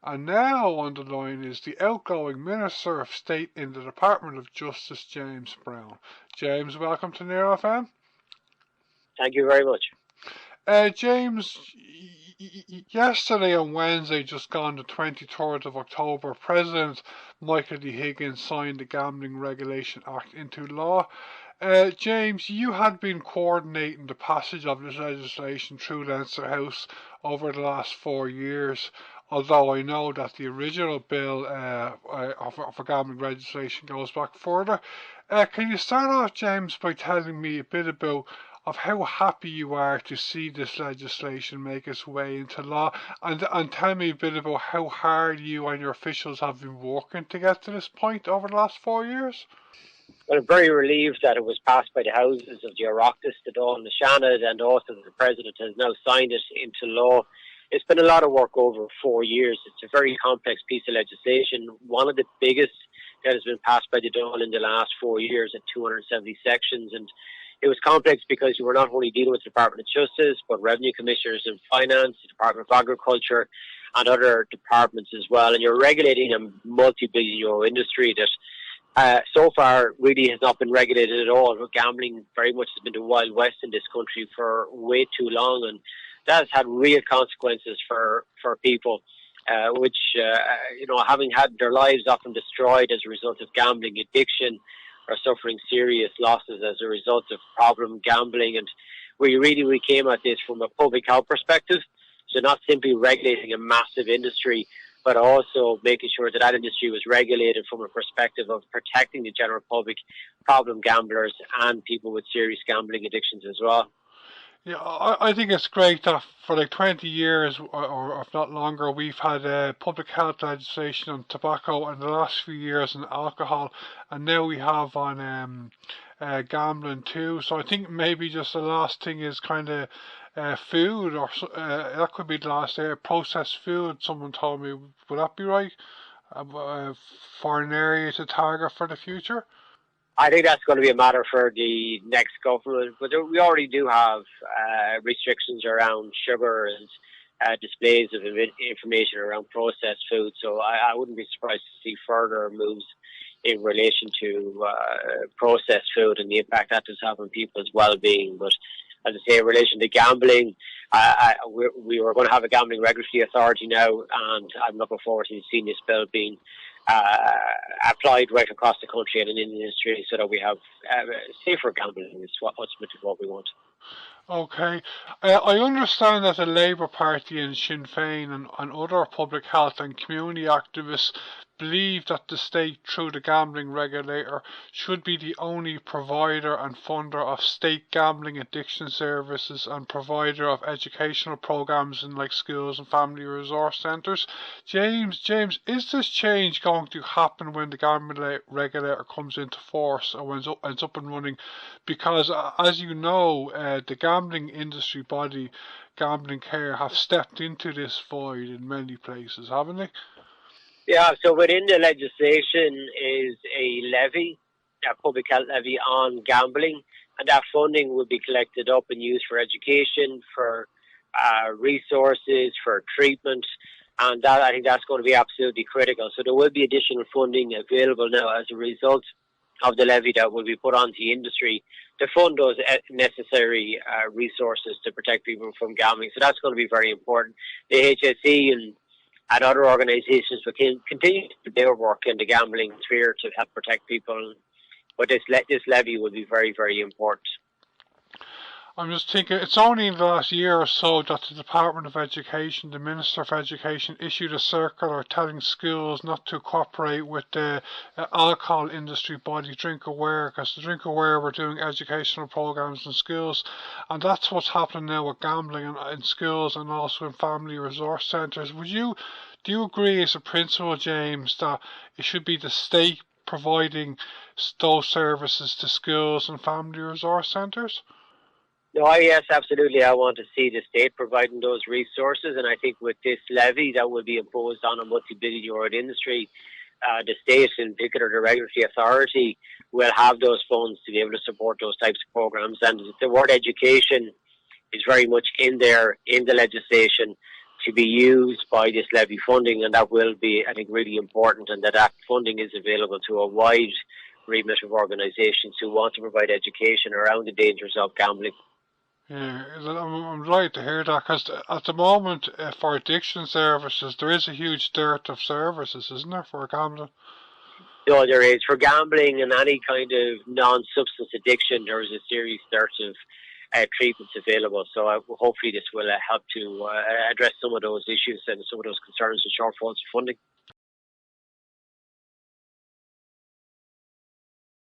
And now on the line is the outgoing Minister of State in the Department of Justice, James Browne. James, welcome to Near FM. Thank you very much. James, yesterday on Wednesday, just gone the 23rd of October, President Michael D. Higgins signed the Gambling Regulation Act into law. James, you had been coordinating the passage of this legislation through Leinster House over the last 4 years, although I know that the original bill for gambling legislation goes back further. Can you start off, James, by telling me a bit about of how happy you are to see this legislation make its way into law, and tell me a bit about how hard you and your officials have been working to get to this point over the last 4 years? Well, I'm very relieved that it was passed by the houses of the Oireachtas, the Dáil, and the Seanad, and also that the President has now signed it into law. It's been a lot of work over 4 years. It's a very complex piece of legislation, one of the biggest that has been passed by the Dáil in the last 4 years at 270 sections. And it was complex because you were not only dealing with the Department of Justice, but Revenue Commissioners in Finance, the Department of Agriculture, and other departments as well. And you're regulating a multi-billion euro industry that so far really has not been regulated at all. Gambling very much has been the Wild West in this country for way too long, and that has had real consequences for people, which, having had their lives often destroyed as a result of gambling addiction, are suffering serious losses as a result of problem gambling. And we came at this from a public health perspective, so not simply regulating a massive industry, but also making sure that industry was regulated from a perspective of protecting the general public, problem gamblers, and people with serious gambling addictions as well. Yeah, I think it's great that for like 20 years, or if not longer, we've had public health legislation on tobacco, and the last few years on alcohol, and now we have on gambling too. So I think maybe just the last thing is kind of food, or that could be the last processed food. Someone told me, would that be right? For an area to target for the future? I think that's going to be a matter for the next government, but we already do have restrictions around sugar and displays of information around processed food. So I wouldn't be surprised to see further moves in relation to processed food and the impact that does have on people's well-being. But as I say, in relation to gambling, we were going to have a gambling regulatory authority now, and I'm looking forward to seeing this bill being applied right across the country and in the industry, so that we have safer gambling. Is ultimately what we want. Okay. I understand that the Labour Party and Sinn Féin and other public health and community activists believe that the state, through the gambling regulator, should be the only provider and funder of state gambling addiction services and provider of educational programs in like schools and family resource centres. James, is this change going to happen when the gambling regulator comes into force or ends up and running? Because as you know, the gambling industry body, Gambling Care, have stepped into this void in many places, haven't they? Yeah, so within the legislation is a levy, a public health levy on gambling, and that funding will be collected up and used for education, for resources, for treatment, and that I think that's going to be absolutely critical. So there will be additional funding available now as a result of the levy that will be put onto the industry to fund those necessary resources to protect people from gambling. So that's going to be very important. The HSE and other organisations will continue to do their work in the gambling sphere to help protect people. But this levy will be very, very important. I'm just thinking, it's only in the last year or so that the Department of Education, the Minister for Education, issued a circular telling schools not to cooperate with the alcohol industry body Drink Aware, because the Drink Aware were doing educational programs in schools, and that's what's happening now with gambling in schools and also in family resource centres. Do you agree as a principal, James, that it should be the state providing those services to schools and family resource centres? No, yes, absolutely. I want to see the state providing those resources, and I think with this levy that will be imposed on a multi-billion euro industry, the state, in particular the regulatory authority, will have those funds to be able to support those types of programs. And the word education is very much in there in the legislation. to be used by this levy funding, and that will be, I think, really important, and that funding is available to a wide remit of organisations who want to provide education around the dangers of gambling. Yeah, I'm delighted to hear that because at the moment for addiction services there is a huge dearth of services, isn't there, for gambling? No, there is. For gambling and any kind of non-substance addiction, there is a serious dearth of treatments available. So hopefully this will help to address some of those issues and some of those concerns and shortfalls of funding.